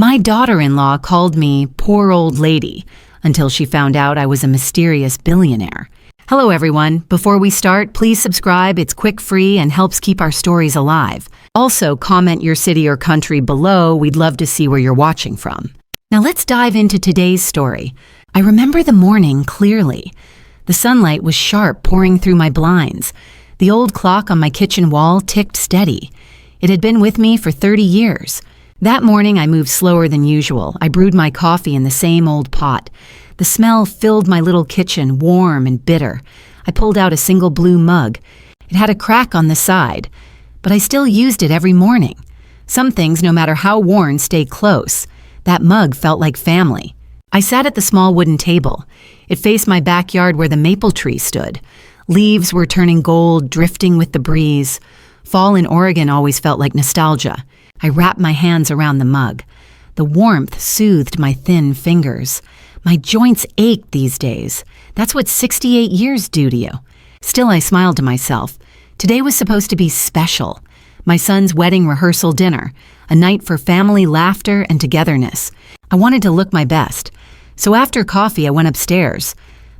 My daughter-in-law called me poor old lady until she found out I was a mysterious billionaire. Hello everyone. Before we start, please subscribe. It's quick, free, and helps keep our stories alive. Also, comment your city or country below. We'd love to see where you're watching from. Now let's dive into today's story. I remember the morning clearly. The sunlight was sharp, pouring through my blinds. The old clock on my kitchen wall ticked steady. It had been with me for 30 years. That morning, I moved slower than usual. I brewed my coffee in the same old pot. The smell filled my little kitchen, warm and bitter. I pulled out a single blue mug. It had a crack on the side, but I still used it every morning. Some things, no matter how worn, stay close. That mug felt like family. I sat at the small wooden table. It faced my backyard where the maple tree stood. Leaves were turning gold, drifting with the breeze. Fall in Oregon always felt like nostalgia. I wrapped my hands around the mug. The warmth soothed my thin fingers. My joints ached these days. That's what 68 years do to you. Still, I smiled to myself. Today was supposed to be special. My son's wedding rehearsal dinner, a night for family laughter and togetherness. I wanted to look my best. So after coffee, I went upstairs.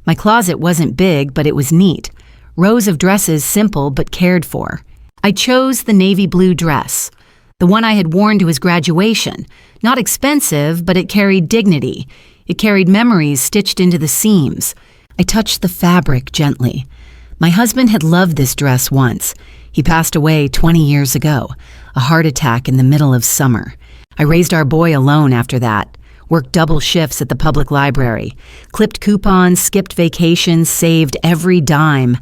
My closet wasn't big, but it was neat. Rows of dresses, simple but cared for. I chose the navy blue dress, the one I had worn to his graduation. Not expensive, but it carried dignity. It carried memories stitched into the seams. I touched the fabric gently. My husband had loved this dress once. He passed away 20 years ago, a heart attack in the middle of summer. I raised our boy alone after that, worked double shifts at the public library, clipped coupons, skipped vacations, saved every dime.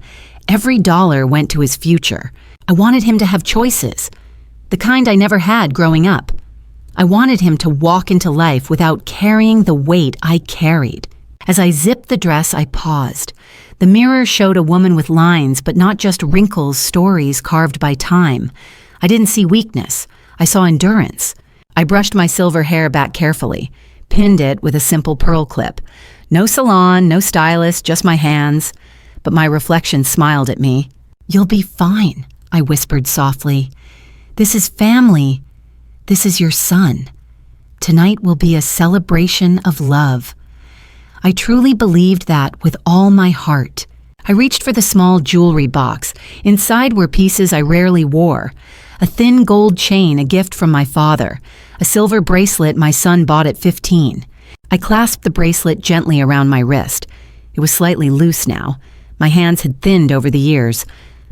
Every dollar went to his future. I wanted him to have choices, the kind I never had growing up. I wanted him to walk into life without carrying the weight I carried. As I zipped the dress, I paused. The mirror showed a woman with lines, but not just wrinkles, stories carved by time. I didn't see weakness. I saw endurance. I brushed my silver hair back carefully, pinned it with a simple pearl clip. No salon, no stylist, just my hands. But my reflection smiled at me. "You'll be fine," I whispered softly. "This is family. This is your son. Tonight will be a celebration of love." I truly believed that with all my heart. I reached for the small jewelry box. Inside were pieces I rarely wore. A thin gold chain, a gift from my father. A silver bracelet my son bought at 15. I clasped the bracelet gently around my wrist. It was slightly loose now. My hands had thinned over the years,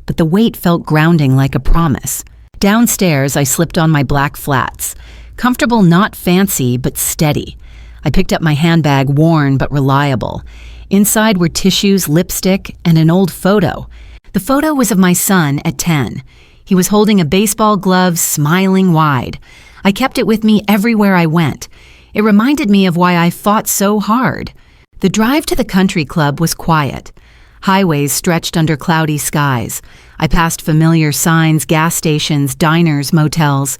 but the weight felt grounding like a promise. Downstairs, I slipped on my black flats. Comfortable, not fancy, but steady. I picked up my handbag, worn but reliable. Inside were tissues, lipstick, and an old photo. The photo was of my son at 10. He was holding a baseball glove, smiling wide. I kept it with me everywhere I went. It reminded me of why I fought so hard. The drive to the country club was quiet. Highways stretched under cloudy skies. I passed familiar signs, gas stations, diners, motels,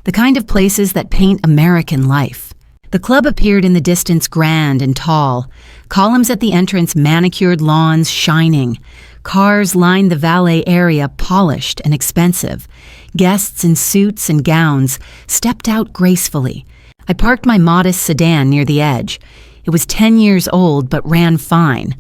the kind of places that paint American life. The club appeared in the distance, grand and tall. Columns at the entrance, manicured lawns shining. Cars lined the valet area, polished and expensive. Guests in suits and gowns stepped out gracefully. I parked my modest sedan near the edge. It was 10 years old, but ran fine.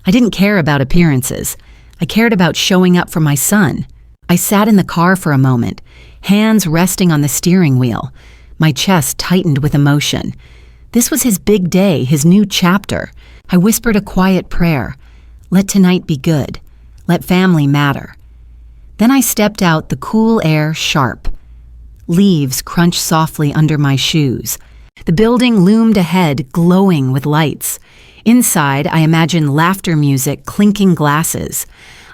I didn't care about appearances. I cared about showing up for my son. I sat in the car for a moment, hands resting on the steering wheel. My chest tightened with emotion. This was his big day, his new chapter. I whispered a quiet prayer. Let tonight be good. Let family matter. Then I stepped out, the cool air sharp. Leaves crunched softly under my shoes. The building loomed ahead, glowing with lights. Inside, I imagined laughter music, clinking glasses.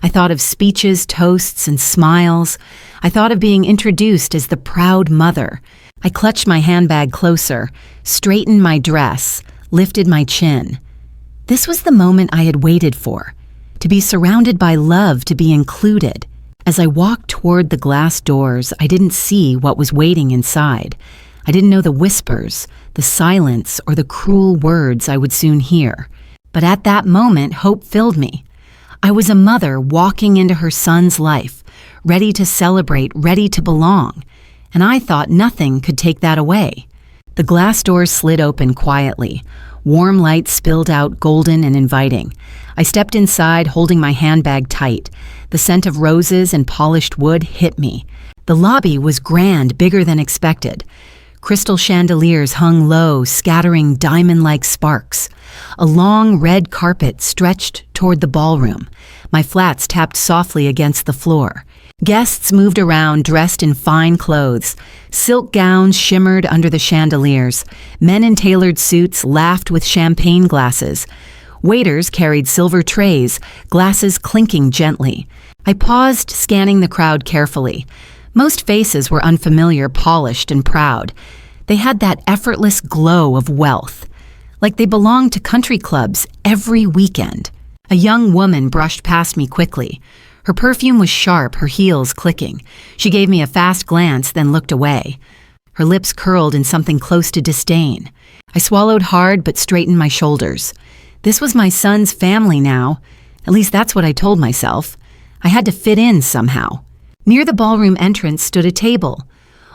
I thought of speeches, toasts, and smiles. I thought of being introduced as the proud mother. I clutched my handbag closer, straightened my dress, lifted my chin. This was the moment I had waited for, to be surrounded by love, to be included. As I walked toward the glass doors, I didn't see what was waiting inside. I didn't know the whispers, the silence, or the cruel words I would soon hear. But at that moment, hope filled me. I was a mother walking into her son's life, ready to celebrate, ready to belong. And I thought nothing could take that away. The glass doors slid open quietly. Warm light spilled out, golden and inviting. I stepped inside, holding my handbag tight. The scent of roses and polished wood hit me. The lobby was grand, bigger than expected. Crystal chandeliers hung low, scattering diamond-like sparks. A long red carpet stretched toward the ballroom. My flats tapped softly against the floor. Guests moved around dressed in fine clothes. Silk gowns shimmered under the chandeliers. Men in tailored suits laughed with champagne glasses. Waiters carried silver trays, glasses clinking gently. I paused, scanning the crowd carefully. Most faces were unfamiliar, polished, and proud. They had that effortless glow of wealth, like they belonged to country clubs every weekend. A young woman brushed past me quickly. Her perfume was sharp, her heels clicking. She gave me a fast glance, then looked away. Her lips curled in something close to disdain. I swallowed hard but straightened my shoulders. This was my son's family now. At least that's what I told myself. I had to fit in somehow. Near the ballroom entrance stood a table.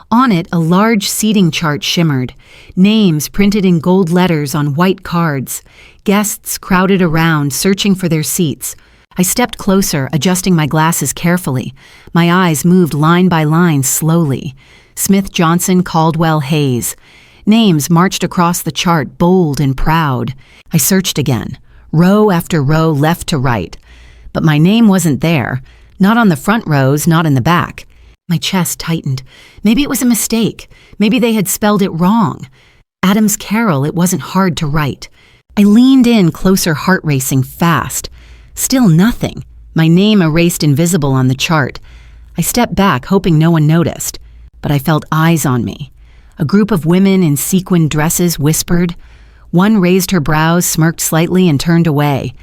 On it, a large seating chart shimmered, names printed in gold letters on white cards. Guests crowded around, searching for their seats. I stepped closer, adjusting my glasses carefully. My eyes moved line by line slowly. Smith, Johnson, Caldwell, Hayes. Names marched across the chart, bold and proud. I searched again, row after row, left to right. But my name wasn't there. Not on the front rows, not in the back. My chest tightened. Maybe it was a mistake. Maybe they had spelled it wrong. Adams Carroll, it wasn't hard to write. I leaned in closer, heart racing fast. Still nothing. My name erased invisible on the chart. I stepped back, hoping no one noticed. But I felt eyes on me. A group of women in sequined dresses whispered. One raised her brows, smirked slightly, and turned away.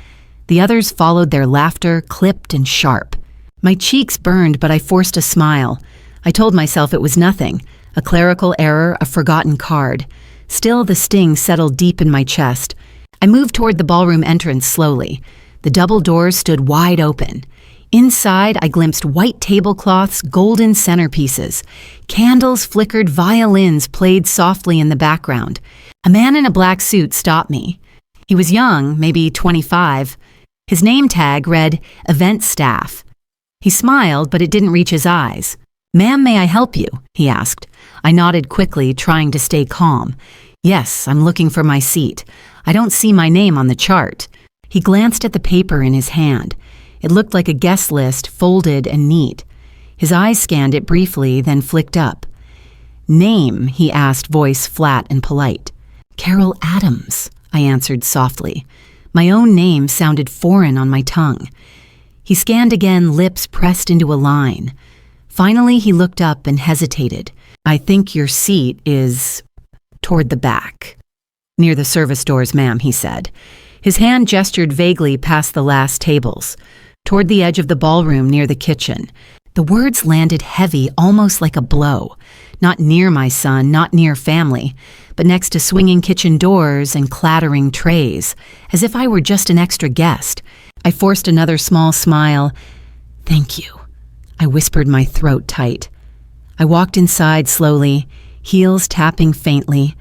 The others followed their laughter, clipped and sharp. My cheeks burned, but I forced a smile. I told myself it was nothing, a clerical error, a forgotten card. Still, the sting settled deep in my chest. I moved toward the ballroom entrance slowly. The double doors stood wide open. Inside, I glimpsed white tablecloths, golden centerpieces. Candles flickered, violins played softly in the background. A man in a black suit stopped me. He was young, maybe 25. His name tag read, "Event Staff." He smiled, but it didn't reach his eyes. "Ma'am, may I help you?" he asked. I nodded quickly, trying to stay calm. "Yes, I'm looking for my seat. I don't see my name on the chart." He glanced at the paper in his hand. It looked like a guest list, folded and neat. His eyes scanned it briefly, then flicked up. "Name?" he asked, voice flat and polite. "Carol Adams," I answered softly. My own name sounded foreign on my tongue. He scanned again, lips pressed into a line. Finally, he looked up and hesitated. "I think your seat is toward the back." "Near the service doors, ma'am," he said. His hand gestured vaguely past the last tables, toward the edge of the ballroom near the kitchen. The words landed heavy, almost like a blow. Not near my son, not near family, but next to swinging kitchen doors and clattering trays, as if I were just an extra guest. I forced another small smile. "Thank you," I whispered, my throat tight. I walked inside slowly, heels tapping faintly.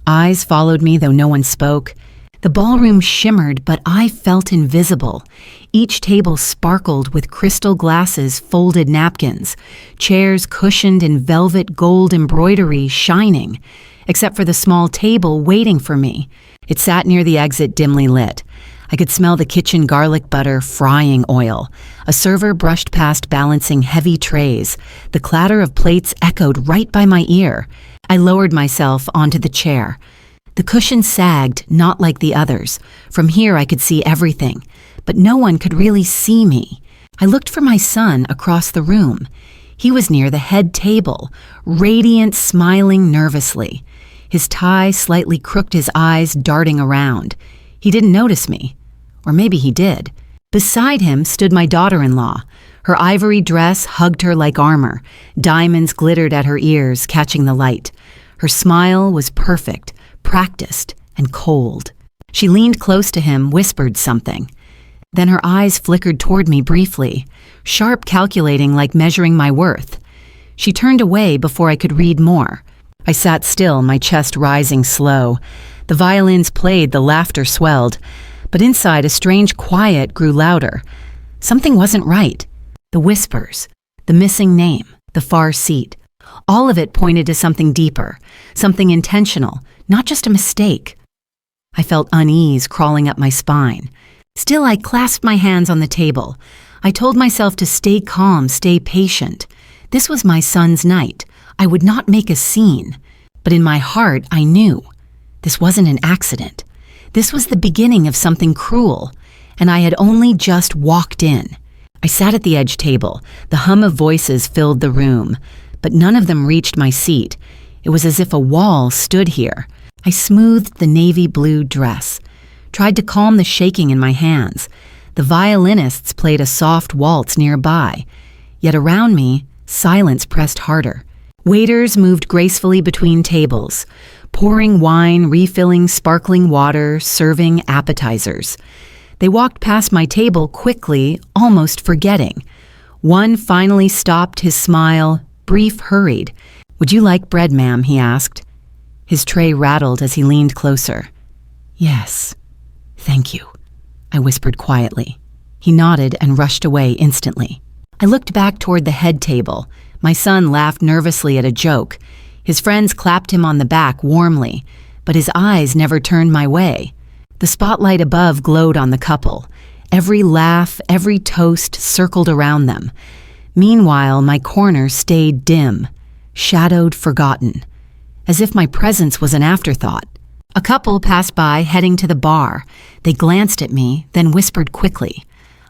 Eyes followed me, though no one spoke. The ballroom shimmered, but I felt invisible. Each table sparkled with crystal glasses, folded napkins, chairs cushioned in velvet gold embroidery shining, except for the small table waiting for me. It sat near the exit, dimly lit. I could smell the kitchen garlic butter, frying oil. A server brushed past, balancing heavy trays. The clatter of plates echoed right by my ear. I lowered myself onto the chair. The cushion sagged, not like the others. From here I could see everything, but no one could really see me. I looked for my son across the room. He was near the head table, radiant, smiling nervously. His tie slightly crooked, his eyes darting around. He didn't notice me. Or maybe he did. Beside him stood my daughter-in-law. Her ivory dress hugged her like armor. Diamonds glittered at her ears, catching the light. Her smile was perfect, practiced, and cold. She leaned close to him, whispered something. Then her eyes flickered toward me briefly, sharp, calculating, like measuring my worth. She turned away before I could read more. I sat still, my chest rising slow. The violins played, the laughter swelled, but inside a strange quiet grew louder. Something wasn't right. The whispers, the missing name, the far seat. All of it pointed to something deeper, something intentional, not just a mistake. I felt unease crawling up my spine. Still, I clasped my hands on the table. I told myself to stay calm, stay patient. This was my son's night. I would not make a scene. But in my heart, I knew. This wasn't an accident. This was the beginning of something cruel, and I had only just walked in. I sat at the edge table. The hum of voices filled the room, but none of them reached my seat. It was as if a wall stood here. I smoothed the navy blue dress, tried to calm the shaking in my hands. The violinists played a soft waltz nearby, yet around me, silence pressed harder. Waiters moved gracefully between tables, pouring wine, refilling sparkling water, serving appetizers. They walked past my table quickly, almost forgetting. One finally stopped, his smile, brief, hurried. "Would you like bread, ma'am?" he asked. His tray rattled as he leaned closer. "Yes, thank you," I whispered quietly. He nodded and rushed away instantly. I looked back toward the head table. My son laughed nervously at a joke. His friends clapped him on the back warmly, but his eyes never turned my way. The spotlight above glowed on the couple. Every laugh, every toast circled around them. Meanwhile, my corner stayed dim, shadowed, forgotten, as if my presence was an afterthought. A couple passed by, heading to the bar. They glanced at me, then whispered quickly.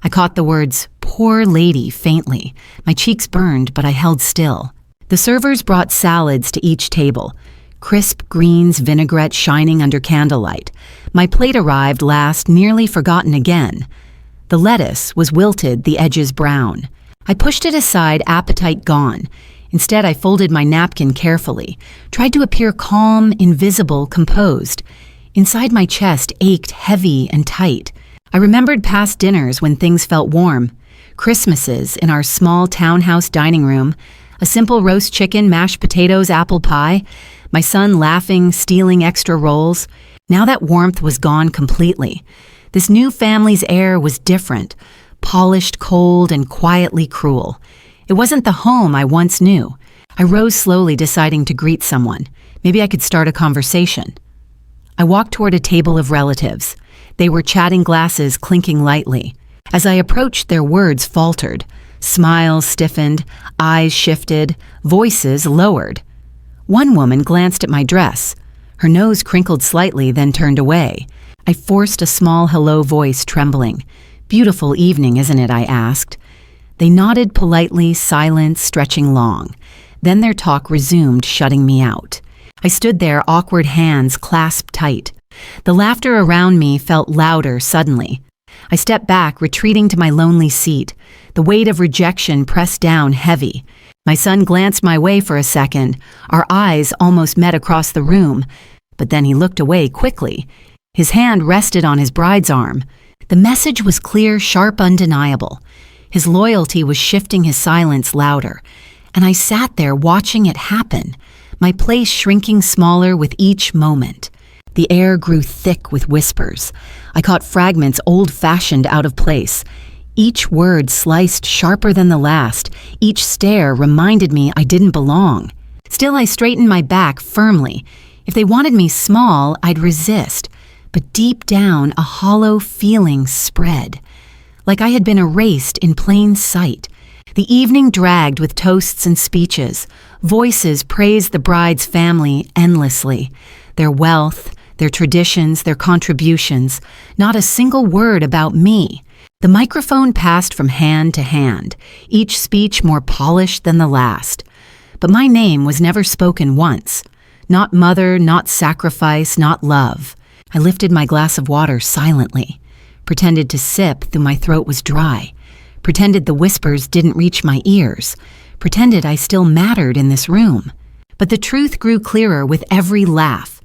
I caught the words, "poor lady," faintly. My cheeks burned, but I held still. The servers brought salads to each table, crisp greens, vinaigrette shining under candlelight. My plate arrived last, nearly forgotten again. The lettuce was wilted, the edges brown. I pushed it aside, appetite gone. Instead, I folded my napkin carefully, tried to appear calm, invisible, composed. Inside my chest ached heavy and tight. I remembered past dinners when things felt warm. Christmases in our small townhouse dining room, a simple roast chicken, mashed potatoes, apple pie, my son laughing, stealing extra rolls. Now that warmth was gone completely. This new family's air was different, polished, cold, and quietly cruel. It wasn't the home I once knew. I rose slowly, deciding to greet someone. Maybe I could start a conversation. I walked toward a table of relatives. They were chatting, glasses clinking lightly. As I approached, their words faltered. Smiles stiffened, eyes shifted, voices lowered. One woman glanced at my dress. Her nose crinkled slightly, then turned away. I forced a small hello voice, trembling. "Beautiful evening, isn't it?" I asked. They nodded politely, silence stretching long. Then their talk resumed, shutting me out. I stood there, awkward hands clasped tight. The laughter around me felt louder suddenly. I stepped back, retreating to my lonely seat. The weight of rejection pressed down heavy. My son glanced my way for a second. Our eyes almost met across the room, but then he looked away quickly. His hand rested on his bride's arm. The message was clear, sharp, undeniable. His loyalty was shifting his silence louder, and I sat there watching it happen, my place shrinking smaller with each moment. The air grew thick with whispers. I caught fragments old-fashioned out of place. Each word sliced sharper than the last. Each stare reminded me I didn't belong. Still, I straightened my back firmly. If they wanted me small, I'd resist. But deep down, a hollow feeling spread, like I had been erased in plain sight. The evening dragged with toasts and speeches. Voices praised the bride's family endlessly. Their wealth, their traditions, their contributions. Not a single word about me. The microphone passed from hand to hand, each speech more polished than the last. But my name was never spoken once. Not mother, not sacrifice, not love. I lifted my glass of water silently, pretended to sip though my throat was dry, pretended the whispers didn't reach my ears, pretended I still mattered in this room. But the truth grew clearer with every laugh.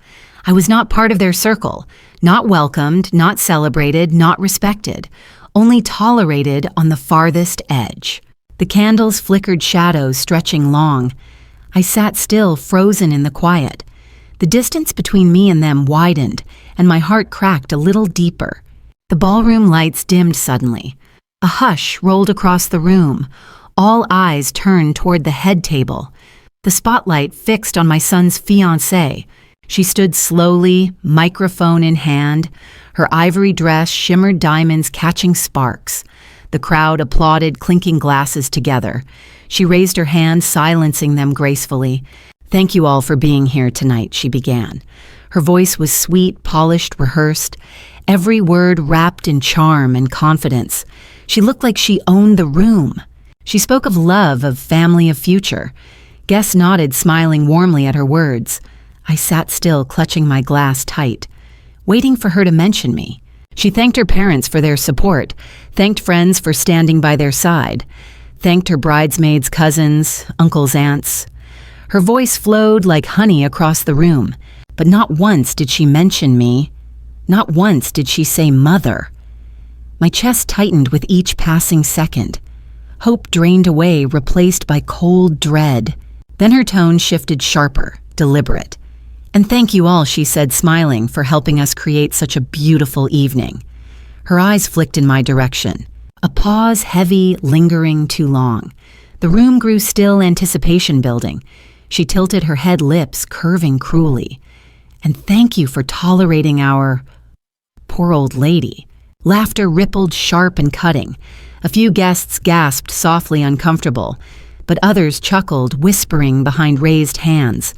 I was not part of their circle, not welcomed, not celebrated, not respected, only tolerated on the farthest edge. The candles flickered shadows stretching long. I sat still, frozen in the quiet. The distance between me and them widened, and my heart cracked a little deeper. The ballroom lights dimmed suddenly. A hush rolled across the room. All eyes turned toward the head table. The spotlight fixed on my son's fiancée. She stood slowly, microphone in hand. Her ivory dress shimmered diamonds catching sparks. The crowd applauded, clinking glasses together. She raised her hand, silencing them gracefully. "Thank you all for being here tonight," she began. Her voice was sweet, polished, rehearsed, every word wrapped in charm and confidence. She looked like she owned the room. She spoke of love, of family, of future. Guests nodded, smiling warmly at her words. I sat still, clutching my glass tight, waiting for her to mention me. She thanked her parents for their support, thanked friends for standing by their side, thanked her bridesmaids, cousins, uncles, aunts. Her voice flowed like honey across the room, but not once did she mention me. Not once did she say mother. My chest tightened with each passing second. Hope drained away, replaced by cold dread. Then her tone shifted sharper, deliberate. "And thank you all," she said, smiling, "for helping us create such a beautiful evening." Her eyes flicked in my direction. A pause, heavy, lingering too long. The room grew still, anticipation building. She tilted her head, lips curving cruelly. "And thank you for tolerating our poor old lady." Laughter rippled, sharp and cutting. A few guests gasped, softly uncomfortable, but others chuckled, whispering behind raised hands.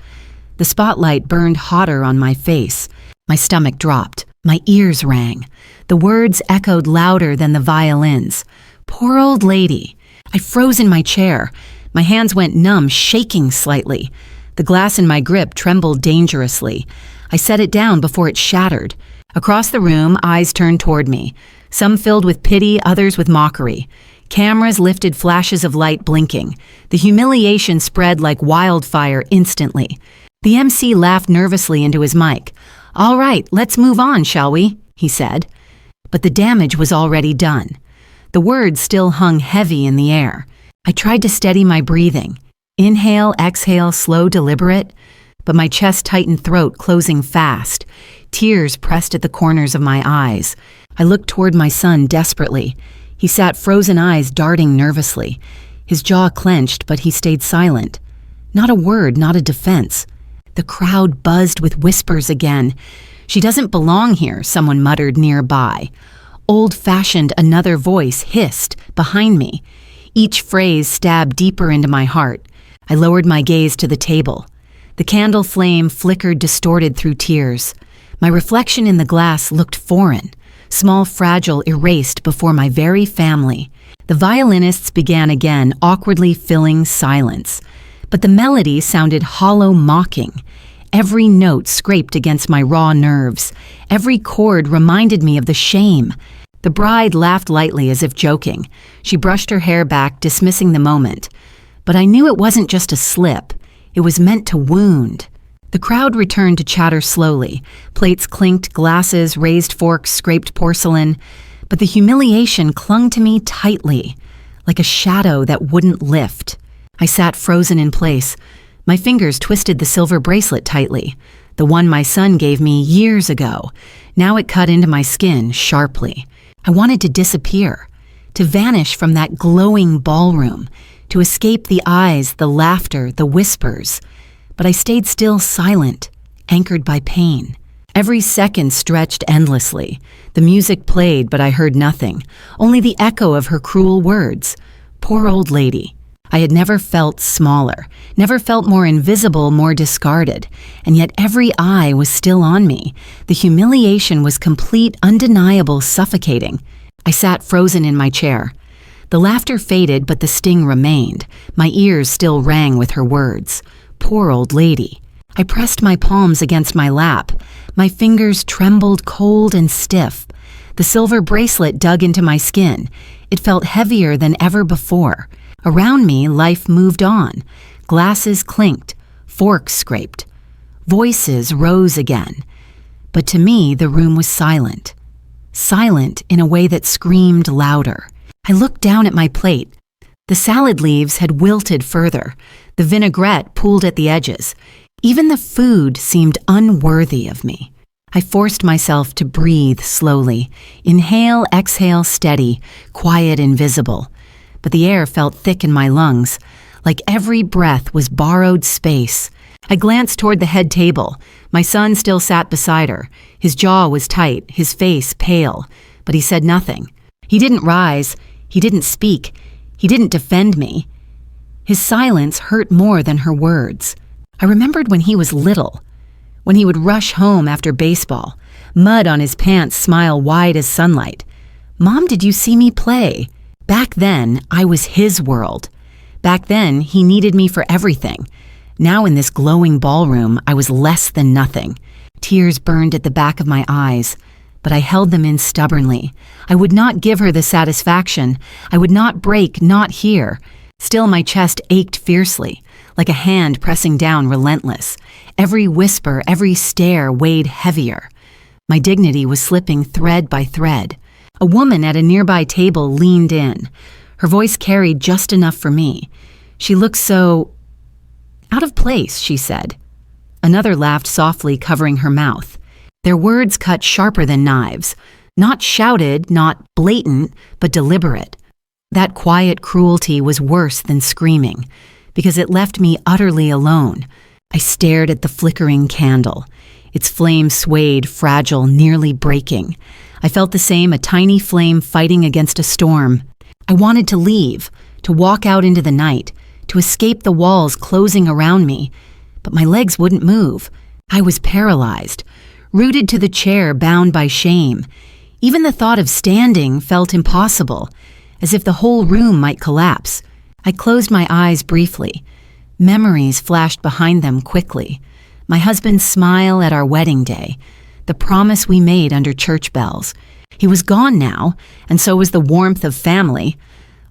The spotlight burned hotter on my face. My stomach dropped. My ears rang. The words echoed louder than the violins. "Poor old lady." I froze in my chair. My hands went numb, shaking slightly. The glass in my grip trembled dangerously. I set it down before it shattered. Across the room, eyes turned toward me, some filled with pity, others with mockery. Cameras lifted, flashes of light blinking. The humiliation spread like wildfire instantly. The MC laughed nervously into his mic. "All right, let's move on, shall we?" he said. But the damage was already done. The words still hung heavy in the air. I tried to steady my breathing. Inhale, exhale, slow, deliberate. But my chest tightened, throat closing fast. Tears pressed at the corners of my eyes. I looked toward my son desperately. He sat, frozen eyes darting nervously. His jaw clenched, but he stayed silent. Not a word, not a defense. The crowd buzzed with whispers again. "She doesn't belong here," someone muttered nearby. Old-fashioned, another voice hissed behind me. Each phrase stabbed deeper into my heart. I lowered my gaze to the table. The candle flame flickered, distorted through tears. My reflection in the glass looked foreign, small, fragile, erased before my very family. The violinists began again, awkwardly filling silence. But the melody sounded hollow, mocking. Every note scraped against my raw nerves. Every chord reminded me of the shame. The bride laughed lightly as if joking. She brushed her hair back, dismissing the moment. But I knew it wasn't just a slip. It was meant to wound. The crowd returned to chatter slowly. Plates clinked, glasses, raised forks, scraped porcelain. But the humiliation clung to me tightly, like a shadow that wouldn't lift. I sat frozen in place. My fingers twisted the silver bracelet tightly, the one my son gave me years ago. Now it cut into my skin sharply. I wanted to disappear, to vanish from that glowing ballroom, to escape the eyes, the laughter, the whispers. But I stayed still, silent, anchored by pain. Every second stretched endlessly. The music played, but I heard nothing, only the echo of her cruel words. Poor old lady. I had never felt smaller, never felt more invisible, more discarded. And yet every eye was still on me. The humiliation was complete, undeniable, suffocating. I sat frozen in my chair. The laughter faded, but the sting remained. My ears still rang with her words. Poor old lady. I pressed my palms against my lap. My fingers trembled, cold and stiff. The silver bracelet dug into my skin. It felt heavier than ever before. Around me, life moved on. Glasses clinked, forks scraped. Voices rose again. But to me, the room was silent. Silent in a way that screamed louder. I looked down at my plate. The salad leaves had wilted further. The vinaigrette pooled at the edges. Even the food seemed unworthy of me. I forced myself to breathe slowly. Inhale, exhale, steady, quiet and visible. But the air felt thick in my lungs, like every breath was borrowed space. I glanced toward the head table. My son still sat beside her. His jaw was tight, his face pale, but he said nothing. He didn't rise, he didn't speak, he didn't defend me. His silence hurt more than her words. I remembered when he was little, when he would rush home after baseball, mud on his pants, smile wide as sunlight. "Mom, did you see me play?" Back then, I was his world. Back then, he needed me for everything. Now in this glowing ballroom, I was less than nothing. Tears burned at the back of my eyes, but I held them in stubbornly. I would not give her the satisfaction. I would not break, not here. Still, my chest ached fiercely, like a hand pressing down relentless. Every whisper, every stare weighed heavier. My dignity was slipping thread by thread. A woman at a nearby table leaned in. Her voice carried just enough for me. She looked so out of place, she said. Another laughed softly, covering her mouth. Their words cut sharper than knives. Not shouted, not blatant, but deliberate. That quiet cruelty was worse than screaming, because it left me utterly alone. I stared at the flickering candle. Its flame swayed, fragile, nearly breaking. I felt the same, a tiny flame fighting against a storm. I wanted to leave, to walk out into the night, to escape the walls closing around me, but my legs wouldn't move. I was paralyzed, rooted to the chair, bound by shame. Even the thought of standing felt impossible, as if the whole room might collapse. I closed my eyes briefly. Memories flashed behind them quickly. My husband's smile at our wedding day, the promise we made under church bells. He was gone now, and so was the warmth of family.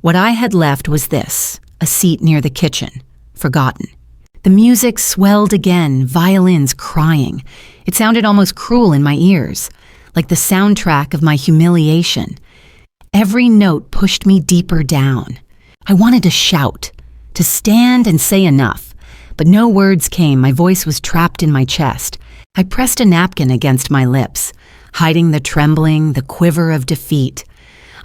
What I had left was this, a seat near the kitchen, forgotten. The music swelled again, violins crying. It sounded almost cruel in my ears, like the soundtrack of my humiliation. Every note pushed me deeper down. I wanted to shout, to stand and say enough, but no words came. My voice was trapped in my chest. I pressed a napkin against my lips, hiding the trembling, the quiver of defeat.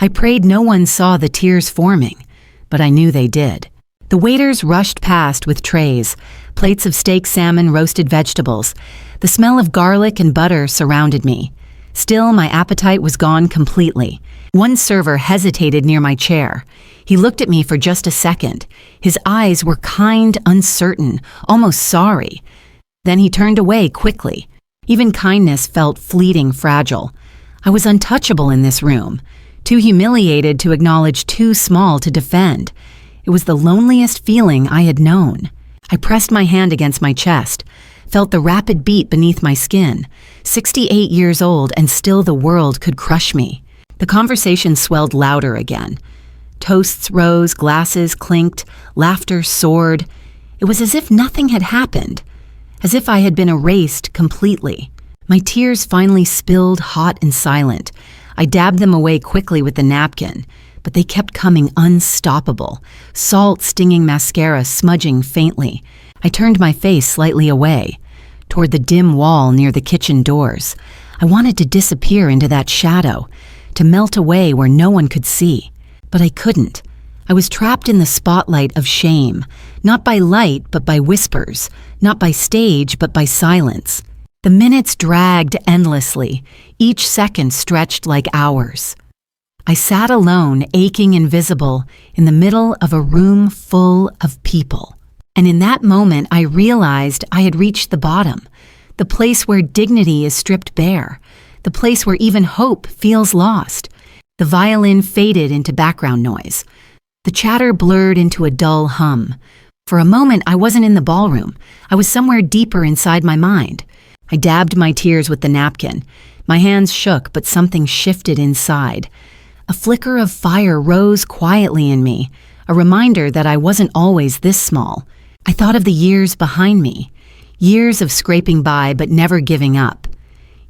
I prayed no one saw the tears forming, but I knew they did. The waiters rushed past with trays, plates of steak, salmon, roasted vegetables. The smell of garlic and butter surrounded me. Still, my appetite was gone completely. One server hesitated near my chair. He looked at me for just a second. His eyes were kind, uncertain, almost sorry. Then he turned away quickly. Even kindness felt fleeting, fragile. I was untouchable in this room, too humiliated to acknowledge, too small to defend. It was the loneliest feeling I had known. I pressed my hand against my chest, felt the rapid beat beneath my skin. 68 years old, and still the world could crush me. The conversation swelled louder again. Toasts rose, glasses clinked, laughter soared. It was as if nothing had happened, as if I had been erased completely. My tears finally spilled, hot and silent. I dabbed them away quickly with the napkin, but they kept coming unstoppable, salt-stinging mascara smudging faintly. I turned my face slightly away, toward the dim wall near the kitchen doors. I wanted to disappear into that shadow, to melt away where no one could see. But I couldn't. I was trapped in the spotlight of shame, not by light but by whispers, not by stage but by silence. The minutes dragged endlessly, each second stretched like hours. I sat alone, aching, invisible, in the middle of a room full of people. And in that moment, I realized I had reached the bottom, the place where dignity is stripped bare, the place where even hope feels lost. The violin faded into background noise. The chatter blurred into a dull hum. For a moment, I wasn't in the ballroom. I was somewhere deeper inside my mind. I dabbed my tears with the napkin. My hands shook, but something shifted inside. A flicker of fire rose quietly in me, a reminder that I wasn't always this small. I thought of the years behind me, years of scraping by but never giving up,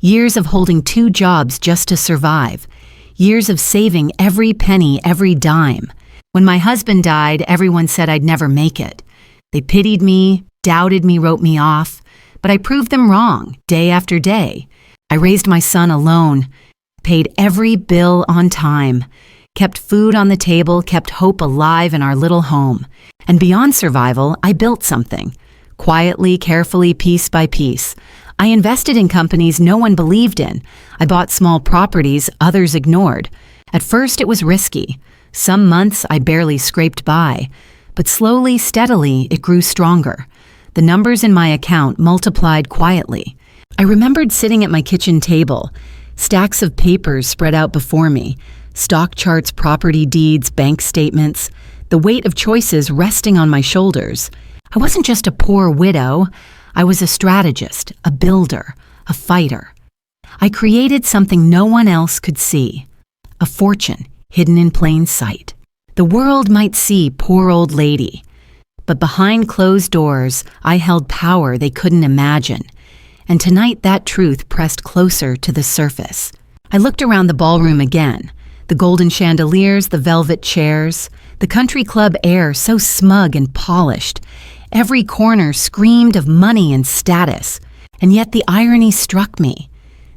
years of holding 2 jobs just to survive, years of saving every penny, every dime. When my husband died, everyone said I'd never make it. They pitied me, doubted me, wrote me off, but I proved them wrong day after day. I raised my son alone, paid every bill on time, kept food on the table, kept hope alive in our little home. And beyond survival, I built something. Quietly, carefully, piece by piece. I invested in companies no one believed in. I bought small properties others ignored. At first, it was risky. Some months I barely scraped by. But slowly, steadily, it grew stronger. The numbers in my account multiplied quietly. I remembered sitting at my kitchen table, stacks of papers spread out before me, stock charts, property deeds, bank statements, the weight of choices resting on my shoulders. I wasn't just a poor widow. I was a strategist, a builder, a fighter. I created something no one else could see, a fortune hidden in plain sight. The world might see poor old lady, but behind closed doors, I held power they couldn't imagine. And tonight that truth pressed closer to the surface. I looked around the ballroom again, the golden chandeliers, the velvet chairs, the country club air so smug and polished. Every corner screamed of money and status, and yet the irony struck me.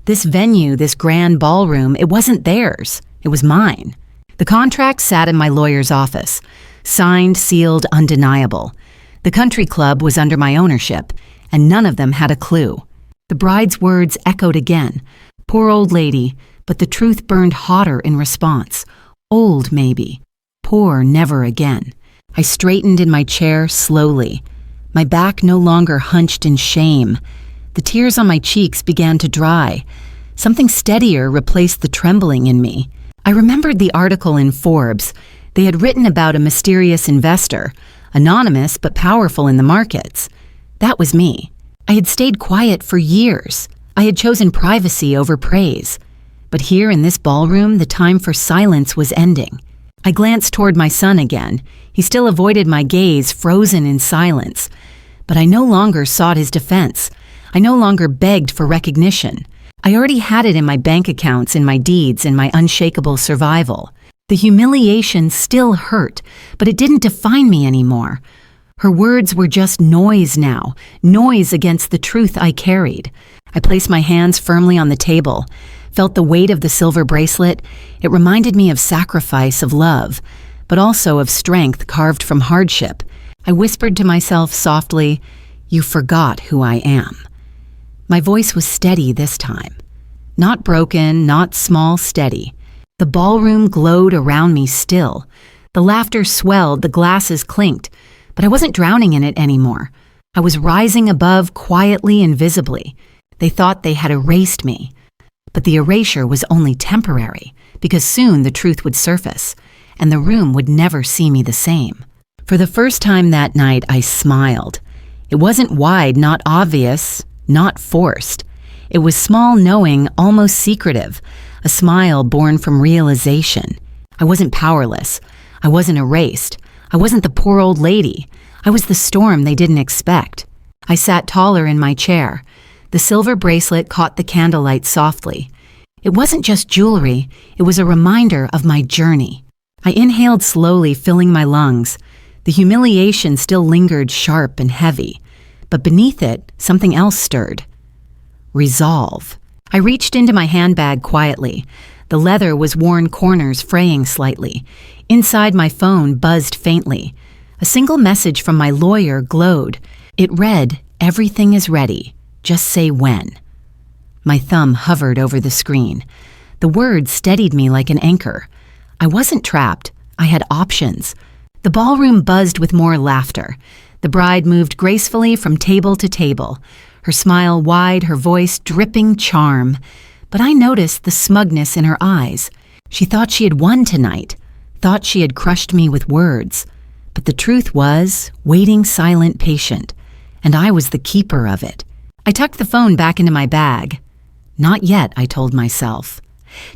This venue, this grand ballroom, it wasn't theirs, it was mine. The contract sat in my lawyer's office, signed, sealed, undeniable. The country club was under my ownership, and none of them had a clue. The bride's words echoed again. Poor old lady, but the truth burned hotter in response. Old, maybe. Poor, never again. I straightened in my chair slowly. My back no longer hunched in shame. The tears on my cheeks began to dry. Something steadier replaced the trembling in me. I remembered the article in Forbes. They had written about a mysterious investor, anonymous but powerful in the markets. That was me. I had stayed quiet for years. I had chosen privacy over praise. But here in this ballroom, the time for silence was ending. I glanced toward my son again. He still avoided my gaze, frozen in silence. But I no longer sought his defense. I no longer begged for recognition. I already had it in my bank accounts, in my deeds, in my unshakable survival. The humiliation still hurt, but it didn't define me anymore. Her words were just noise now, noise against the truth I carried. I placed my hands firmly on the table, felt the weight of the silver bracelet. It reminded me of sacrifice, of love, but also of strength carved from hardship. I whispered to myself softly, "You forgot who I am." My voice was steady this time. Not broken, not small, steady. The ballroom glowed around me still. The laughter swelled, the glasses clinked, but I wasn't drowning in it anymore. I was rising above quietly and visibly. They thought they had erased me. But the erasure was only temporary, because soon the truth would surface, and the room would never see me the same. For the first time that night, I smiled. It wasn't wide, not obvious, not forced. It was small, knowing, almost secretive, a smile born from realization. I wasn't powerless. I wasn't erased. I wasn't the poor old lady. I was the storm they didn't expect. I sat taller in my chair. The silver bracelet caught the candlelight softly. It wasn't just jewelry, it was a reminder of my journey. I inhaled slowly, filling my lungs. The humiliation still lingered sharp and heavy, but beneath it, something else stirred. Resolve. I reached into my handbag quietly. The leather was worn corners fraying slightly. Inside, my phone buzzed faintly. A single message from my lawyer glowed. It read, "Everything is ready. Just say when." My thumb hovered over the screen. The words steadied me like an anchor. I wasn't trapped. I had options. The ballroom buzzed with more laughter. The bride moved gracefully from table to table, her smile wide, her voice dripping charm. But I noticed the smugness in her eyes. She thought she had won tonight, thought she had crushed me with words. But the truth was, waiting silent, patient, and I was the keeper of it. I tucked the phone back into my bag. Not yet, I told myself.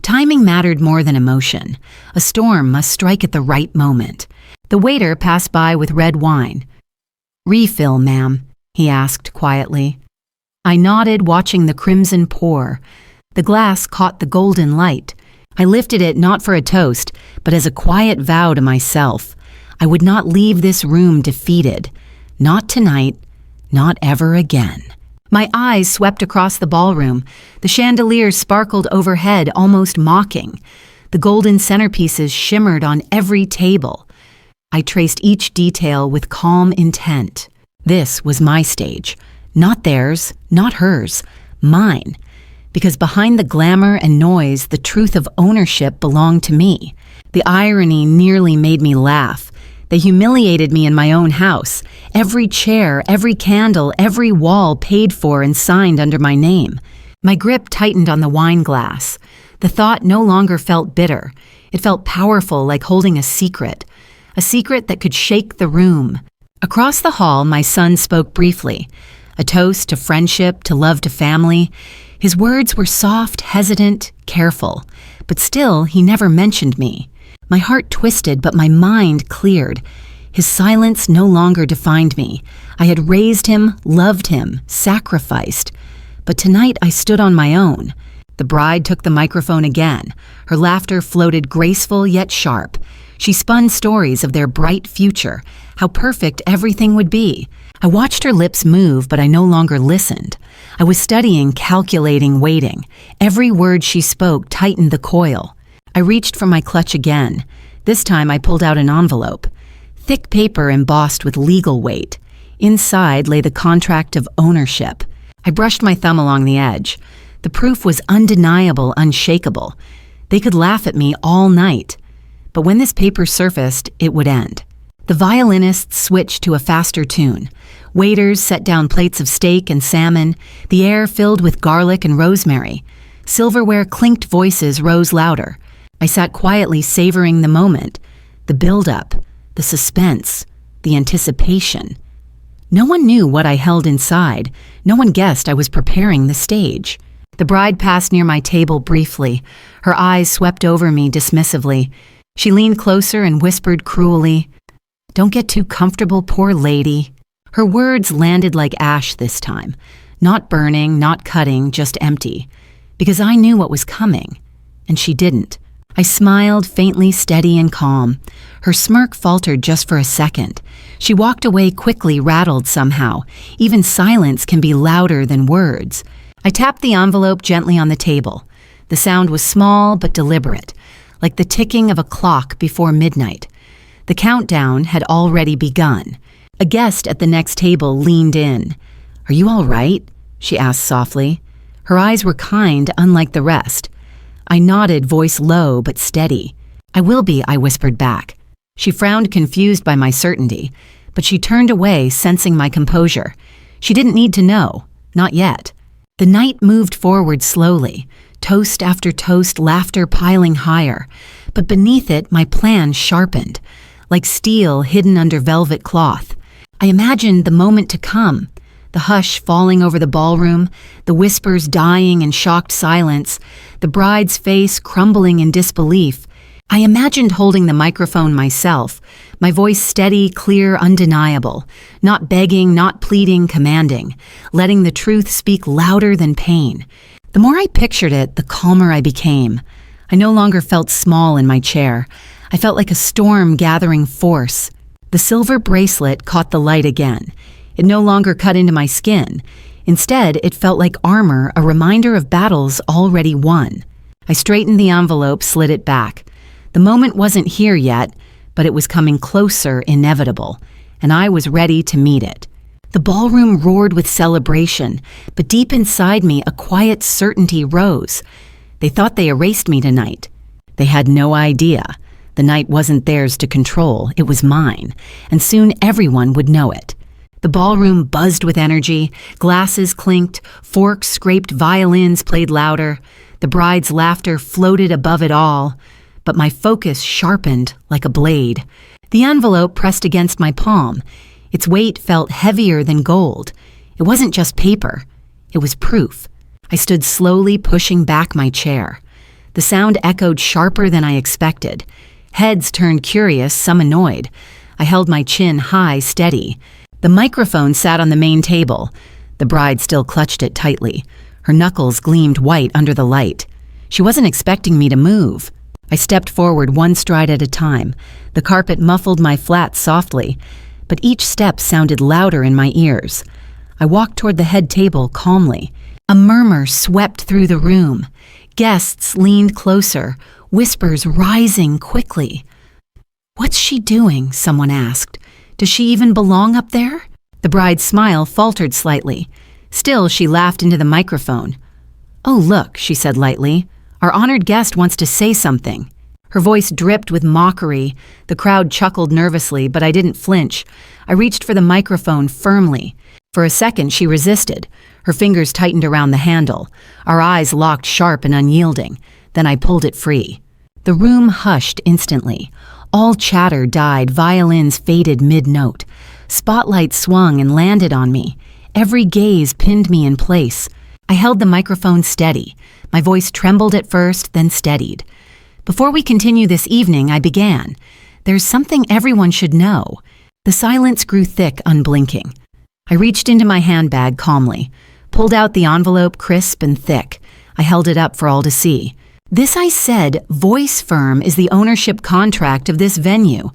Timing mattered more than emotion. A storm must strike at the right moment. The waiter passed by with red wine. "Refill, ma'am," he asked quietly. I nodded, watching the crimson pour. The glass caught the golden light. I lifted it not for a toast, but as a quiet vow to myself. I would not leave this room defeated. Not tonight, not ever again. My eyes swept across the ballroom. The chandeliers sparkled overhead, almost mocking. The golden centerpieces shimmered on every table. I traced each detail with calm intent. This was my stage. Not theirs, not hers, mine. Because behind the glamour and noise, the truth of ownership belonged to me. The irony nearly made me laugh. They humiliated me in my own house. Every chair, every candle, every wall paid for and signed under my name. My grip tightened on the wine glass. The thought no longer felt bitter. It felt powerful, like holding a secret that could shake the room. Across the hall, my son spoke briefly. A toast to friendship, to love, to family. His words were soft, hesitant, careful. But still, he never mentioned me. My heart twisted, but my mind cleared. His silence no longer defined me. I had raised him, loved him, sacrificed. But tonight I stood on my own. The bride took the microphone again. Her laughter floated graceful yet sharp. She spun stories of their bright future, how perfect everything would be. I watched her lips move, but I no longer listened. I was studying, calculating, waiting. Every word she spoke tightened the coil. I reached for my clutch again. This time I pulled out an envelope. Thick paper embossed with legal weight. Inside lay the contract of ownership. I brushed my thumb along the edge. The proof was undeniable, unshakable. They could laugh at me all night. But when this paper surfaced, it would end. The violinists switched to a faster tune. Waiters set down plates of steak and salmon, the air filled with garlic and rosemary. Silverware clinked, voices rose louder. I sat quietly savoring the moment, the build-up, the suspense, the anticipation. No one knew what I held inside. No one guessed I was preparing the stage. The bride passed near my table briefly. Her eyes swept over me dismissively. She leaned closer and whispered cruelly, "Don't get too comfortable, poor lady." Her words landed like ash this time. Not burning, not cutting, just empty. Because I knew what was coming, and she didn't. I smiled, faintly steady and calm. Her smirk faltered just for a second. She walked away quickly, rattled somehow. Even silence can be louder than words. I tapped the envelope gently on the table. The sound was small but deliberate, like the ticking of a clock before midnight. The countdown had already begun. A guest at the next table leaned in. "Are you all right?" she asked softly. Her eyes were kind, unlike the rest. I nodded, voice low but steady. "I will be," I whispered back. She frowned, confused by my certainty, but she turned away, sensing my composure. She didn't need to know. Not yet. The night moved forward slowly, toast after toast, laughter piling higher. But beneath it, my plan sharpened, like steel hidden under velvet cloth. I imagined the moment to come, the hush falling over the ballroom, the whispers dying in shocked silence, the bride's face crumbling in disbelief. I imagined holding the microphone myself, my voice steady, clear, undeniable, not begging, not pleading, commanding, letting the truth speak louder than pain. The more I pictured it, the calmer I became. I no longer felt small in my chair. I felt like a storm gathering force. The silver bracelet caught the light again. It no longer cut into my skin. Instead, it felt like armor, a reminder of battles already won. I straightened the envelope, slid it back. The moment wasn't here yet, but it was coming closer, inevitable, and I was ready to meet it. The ballroom roared with celebration, but deep inside me, a quiet certainty rose. They thought they erased me tonight. They had no idea. The night wasn't theirs to control, it was mine, and soon everyone would know it. The ballroom buzzed with energy, glasses clinked, forks scraped, violins played louder. The bride's laughter floated above it all, but my focus sharpened like a blade. The envelope pressed against my palm. Its weight felt heavier than gold. It wasn't just paper, it was proof. I stood slowly, pushing back my chair. The sound echoed sharper than I expected. Heads turned curious, some annoyed. I held my chin high, steady. The microphone sat on the main table. The bride still clutched it tightly. Her knuckles gleamed white under the light. She wasn't expecting me to move. I stepped forward one stride at a time. The carpet muffled my flat softly, but each step sounded louder in my ears. I walked toward the head table calmly. A murmur swept through the room. Guests leaned closer, whispers rising quickly. "What's she doing?" someone asked. "Does she even belong up there?" The bride's smile faltered slightly. Still, she laughed into the microphone. "Oh, look," she said lightly. "Our honored guest wants to say something." Her voice dripped with mockery. The crowd chuckled nervously, but I didn't flinch. I reached for the microphone firmly. For a second, she resisted. Her fingers tightened around the handle. Our eyes locked sharp and unyielding. Then I pulled it free. The room hushed instantly. All chatter died, violins faded mid-note. Spotlights swung and landed on me. Every gaze pinned me in place. I held the microphone steady. My voice trembled at first, then steadied. "Before we continue this evening," I began, "there's something everyone should know." The silence grew thick, unblinking. I reached into my handbag calmly, pulled out the envelope crisp and thick. I held it up for all to see. "This," I said, "voice firm is the ownership contract of this venue."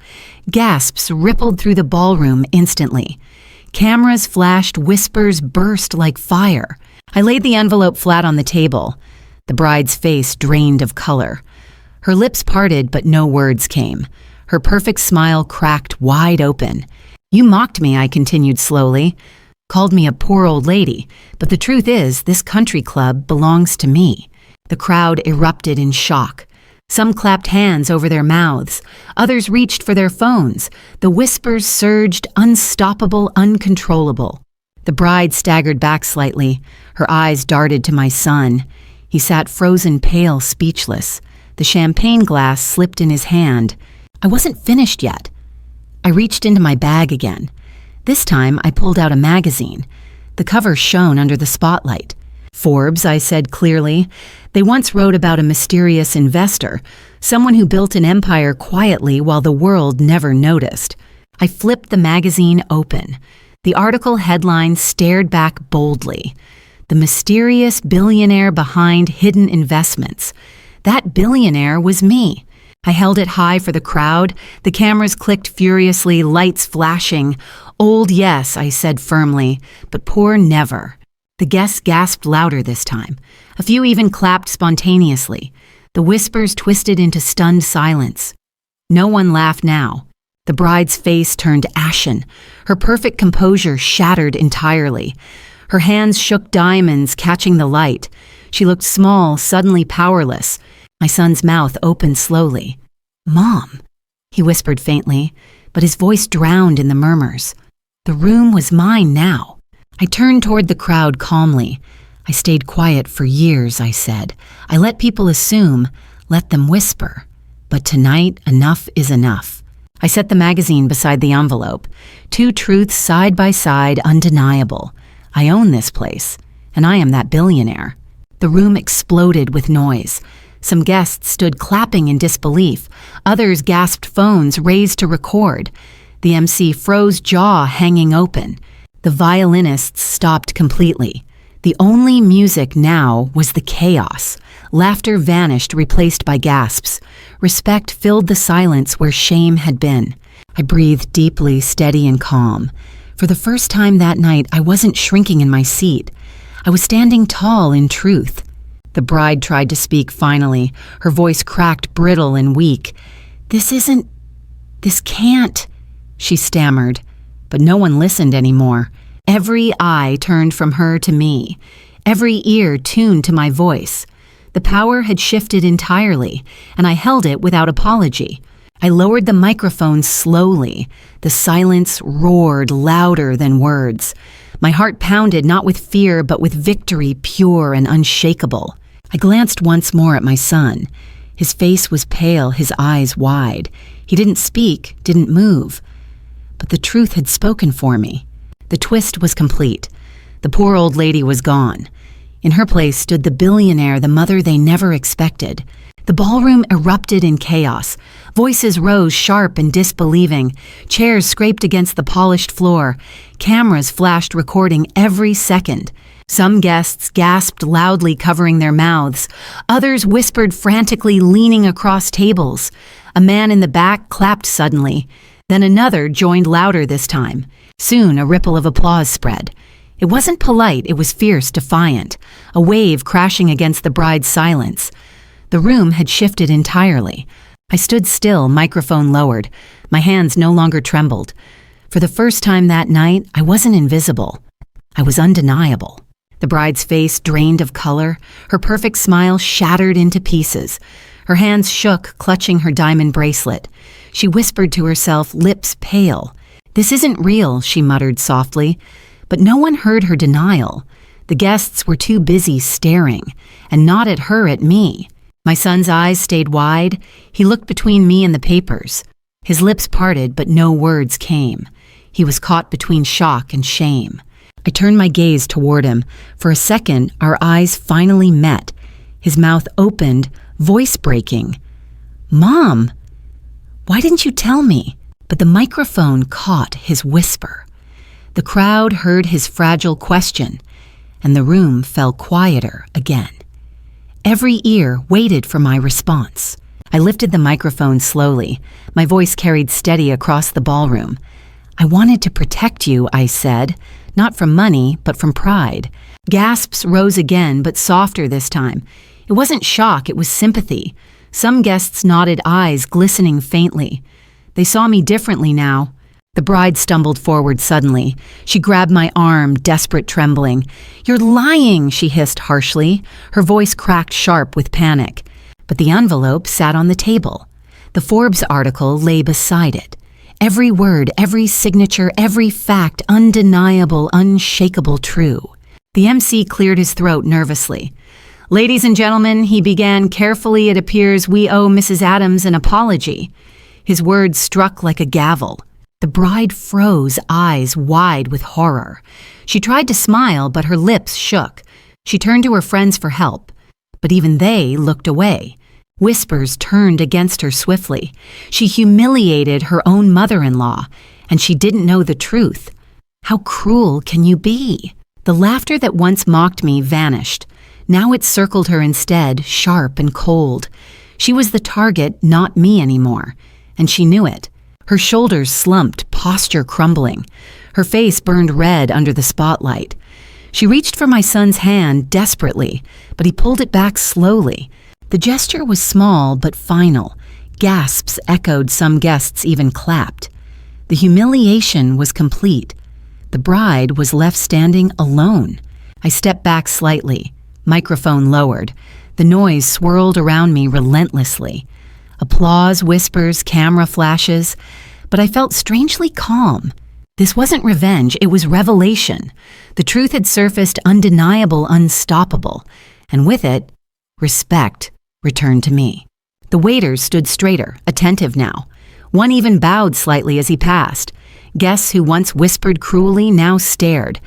Gasps rippled through the ballroom instantly. Cameras flashed, whispers burst like fire. I laid the envelope flat on the table. The bride's face drained of color. Her lips parted, but no words came. Her perfect smile cracked wide open. "You mocked me," I continued slowly. "Called me a poor old lady. But the truth is, this country club belongs to me." The crowd erupted in shock. Some clapped hands over their mouths. Others reached for their phones. The whispers surged, unstoppable, uncontrollable. The bride staggered back slightly. Her eyes darted to my son. He sat frozen pale, speechless. The champagne glass slipped in his hand. I wasn't finished yet. I reached into my bag again. This time, I pulled out a magazine. The cover shone under the spotlight. "Forbes," I said clearly. They once wrote about a mysterious investor, someone who built an empire quietly while the world never noticed. I flipped the magazine open. The article headline stared back boldly. "The mysterious billionaire behind hidden investments." That billionaire was me. I held it high for the crowd. The cameras clicked furiously, lights flashing. "Old, yes," I said firmly, "but poor, never." The guests gasped louder this time. A few even clapped spontaneously. The whispers twisted into stunned silence. No one laughed now. The bride's face turned ashen. Her perfect composure shattered entirely. Her hands shook diamonds, catching the light. She looked small, suddenly powerless. My son's mouth opened slowly. "Mom," he whispered faintly, but his voice drowned in the murmurs. The room was mine now. I turned toward the crowd calmly. "I stayed quiet for years," I said. "I let people assume, let them whisper. But tonight, enough is enough." I set the magazine beside the envelope. Two truths side by side, undeniable. I own this place, and I am that billionaire. The room exploded with noise. Some guests stood clapping in disbelief. Others gasped, phones raised to record. The MC froze, jaw hanging open. The violinists stopped completely. The only music now was the chaos. Laughter vanished, replaced by gasps. Respect filled the silence where shame had been. I breathed deeply, steady and calm. For the first time that night, I wasn't shrinking in my seat. I was standing tall in truth. The bride tried to speak finally, her voice cracked, brittle and weak. This can't," she stammered. But no one listened anymore. Every eye turned from her to me. Every ear tuned to my voice. The power had shifted entirely, and I held it without apology. I lowered the microphone slowly. The silence roared louder than words. My heart pounded not with fear, but with victory pure and unshakable. I glanced once more at my son. His face was pale, his eyes wide. He didn't speak, didn't move. But the truth had spoken for me. The twist was complete. The poor old lady was gone. In her place stood the billionaire, the mother they never expected. The ballroom erupted in chaos. Voices rose sharp and disbelieving. Chairs scraped against the polished floor. Cameras flashed, recording every second. Some guests gasped loudly, covering their mouths. Others whispered frantically, leaning across tables. A man in the back clapped suddenly. Then another joined louder this time. Soon a ripple of applause spread. It wasn't polite, it was fierce, defiant, a wave crashing against the bride's silence. The room had shifted entirely. I stood still, microphone lowered. My hands no longer trembled. For the first time that night, I wasn't invisible. I was undeniable. The bride's face drained of color, her perfect smile shattered into pieces. Her hands shook, clutching her diamond bracelet. She whispered to herself, lips pale. "This isn't real," she muttered softly. But no one heard her denial. The guests were too busy staring, and not at her, at me. My son's eyes stayed wide. He looked between me and the papers. His lips parted, but no words came. He was caught between shock and shame. I turned my gaze toward him. For a second, our eyes finally met. His mouth opened, voice breaking. "Mom, why didn't you tell me?" But the microphone caught his whisper. The crowd heard his fragile question, and the room fell quieter again. Every ear waited for my response. I lifted the microphone slowly. My voice carried steady across the ballroom. "I wanted to protect you," I said, not from money, but from pride. Gasps rose again, but softer this time. It wasn't shock, it was sympathy. Some guests nodded, eyes glistening faintly. They saw me differently now. The bride stumbled forward suddenly. She grabbed my arm, desperate, trembling. "You're lying," she hissed harshly. Her voice cracked sharp with panic. But the envelope sat on the table. The Forbes article lay beside it. Every word, every signature, every fact, undeniable, unshakable true. The MC cleared his throat nervously. "Ladies and gentlemen," he began carefully, "it appears we owe Mrs. Adams an apology." His words struck like a gavel. The bride froze, eyes wide with horror. She tried to smile, but her lips shook. She turned to her friends for help, but even they looked away. Whispers turned against her swiftly. She humiliated her own mother-in-law, and she didn't know the truth. How cruel can you be? The laughter that once mocked me vanished. Now it circled her instead, sharp and cold. She was the target, not me anymore, and she knew it. Her shoulders slumped, posture crumbling. Her face burned red under the spotlight. She reached for my son's hand desperately, but he pulled it back slowly. The gesture was small but final. Gasps echoed, some guests even clapped. The humiliation was complete. The bride was left standing alone. I stepped back slightly, microphone lowered. The noise swirled around me relentlessly. Applause, whispers, camera flashes, but I felt strangely calm. This wasn't revenge, it was revelation. The truth had surfaced, undeniable, unstoppable, and with it, respect returned to me. The waiters stood straighter, attentive now. One even bowed slightly as he passed. Guests who once whispered cruelly now stared,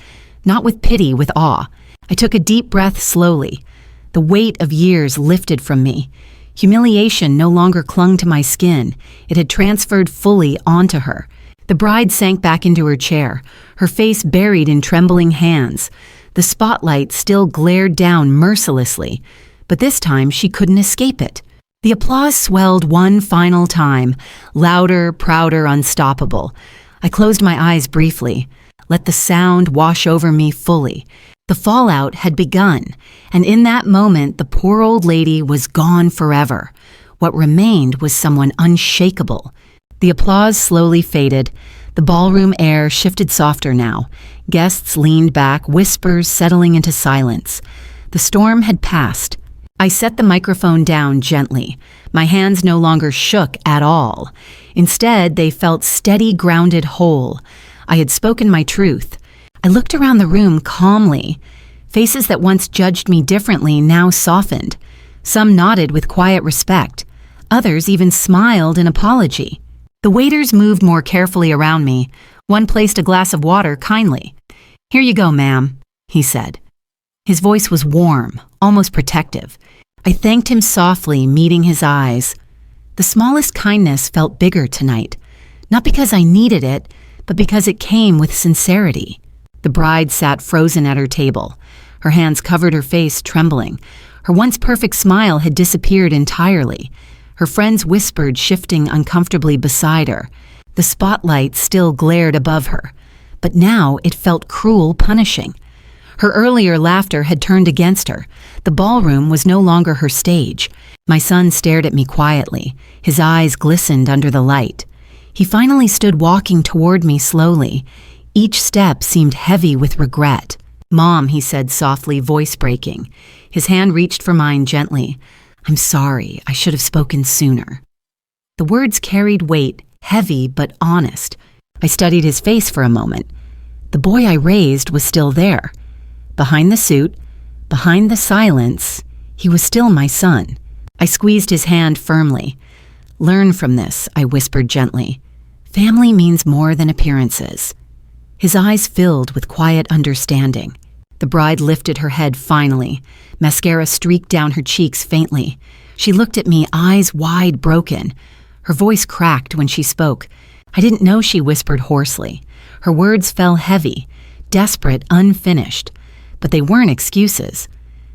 not with pity, with awe. I took a deep breath slowly. The weight of years lifted from me. Humiliation no longer clung to my skin. It had transferred fully onto her. The bride sank back into her chair, her face buried in trembling hands. The spotlight still glared down mercilessly, but this time she couldn't escape it. The applause swelled one final time, louder, prouder, unstoppable. I closed my eyes briefly, let the sound wash over me fully. The fallout had begun, and in that moment the poor old lady was gone forever. What remained was someone unshakable. The applause slowly faded. The ballroom air shifted softer now. Guests leaned back, whispers settling into silence. The storm had passed. I set the microphone down gently. My hands no longer shook at all. Instead, they felt steady, grounded, whole. I had spoken my truth. I looked around the room calmly. Faces that once judged me differently now softened. Some nodded with quiet respect. Others even smiled in apology. The waiters moved more carefully around me. One placed a glass of water kindly. "Here you go, ma'am," he said. His voice was warm, almost protective. I thanked him softly, meeting his eyes. The smallest kindness felt bigger tonight, not because I needed it, but because it came with sincerity. The bride sat frozen at her table. Her hands covered her face, trembling. Her once perfect smile had disappeared entirely. Her friends whispered, shifting uncomfortably beside her. The spotlight still glared above her, but now it felt cruel, punishing. Her earlier laughter had turned against her. The ballroom was no longer her stage. My son stared at me quietly. His eyes glistened under the light. He finally stood walking toward me slowly. Each step seemed heavy with regret. "Mom," he said softly, voice breaking. His hand reached for mine gently. "I'm sorry, I should have spoken sooner." The words carried weight, heavy but honest. I studied his face for a moment. The boy I raised was still there. Behind the suit, behind the silence, he was still my son. I squeezed his hand firmly. "Learn from this," I whispered gently. "Family means more than appearances." His eyes filled with quiet understanding. The bride lifted her head finally. Mascara streaked down her cheeks faintly. She looked at me, eyes wide broken. Her voice cracked when she spoke. I didn't know she whispered hoarsely. Her words fell heavy, desperate, unfinished. But they weren't excuses.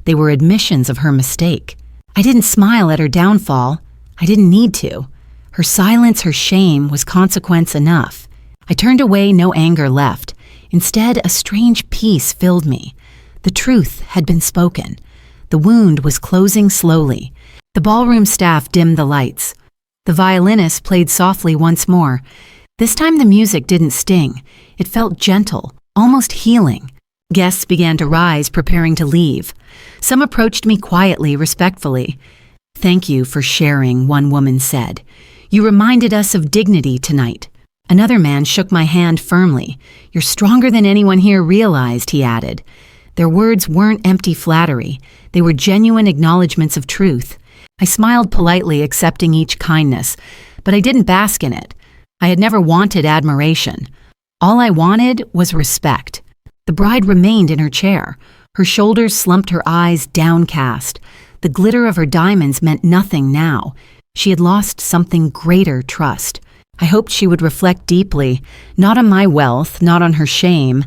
They were admissions of her mistake. I didn't smile at her downfall. I didn't need to. Her silence, her shame, was consequence enough. I turned away, no anger left. Instead, a strange peace filled me. The truth had been spoken. The wound was closing slowly. The ballroom staff dimmed the lights. The violinist played softly once more. This time the music didn't sting. It felt gentle, almost healing. Guests began to rise, preparing to leave. Some approached me quietly, respectfully. "Thank you for sharing," one woman said. "You reminded us of dignity tonight." Another man shook my hand firmly. "You're stronger than anyone here realized," he added. Their words weren't empty flattery. They were genuine acknowledgments of truth. I smiled politely, accepting each kindness, but I didn't bask in it. I had never wanted admiration. All I wanted was respect. The bride remained in her chair. Her shoulders slumped, her eyes downcast. The glitter of her diamonds meant nothing now. She had lost something greater, trust. I hoped she would reflect deeply, not on my wealth, not on her shame,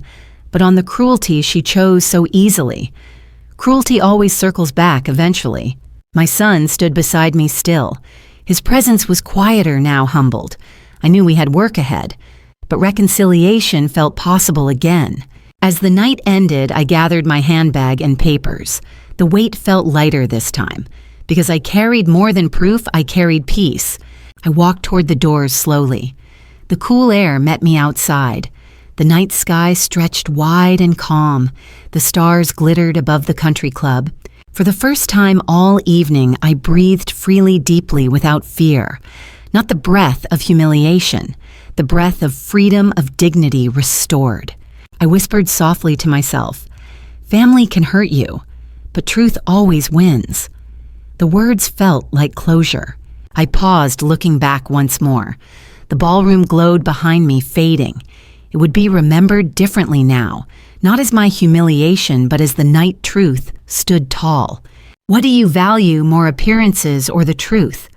but on the cruelty she chose so easily. Cruelty always circles back eventually. My son stood beside me still. His presence was quieter now, humbled. I knew we had work ahead, but reconciliation felt possible again. As the night ended, I gathered my handbag and papers. The weight felt lighter this time. Because I carried more than proof, I carried peace. I walked toward the doors slowly. The cool air met me outside. The night sky stretched wide and calm. The stars glittered above the country club. For the first time all evening, I breathed freely, deeply, without fear. Not the breath of humiliation, the breath of freedom, of dignity restored. I whispered softly to myself, "Family can hurt you, but truth always wins." The words felt like closure. I paused, looking back once more. The ballroom glowed behind me, fading. It would be remembered differently now, not as my humiliation, but as the night truth stood tall. What do you value more, appearances or the truth?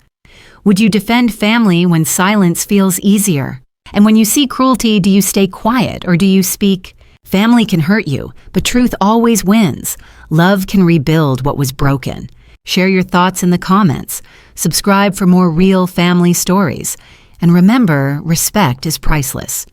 Would you defend family when silence feels easier? And when you see cruelty, do you stay quiet or do you speak? Family can hurt you, but truth always wins. Love can rebuild what was broken. Share your thoughts in the comments. Subscribe for more real family stories. And remember, respect is priceless.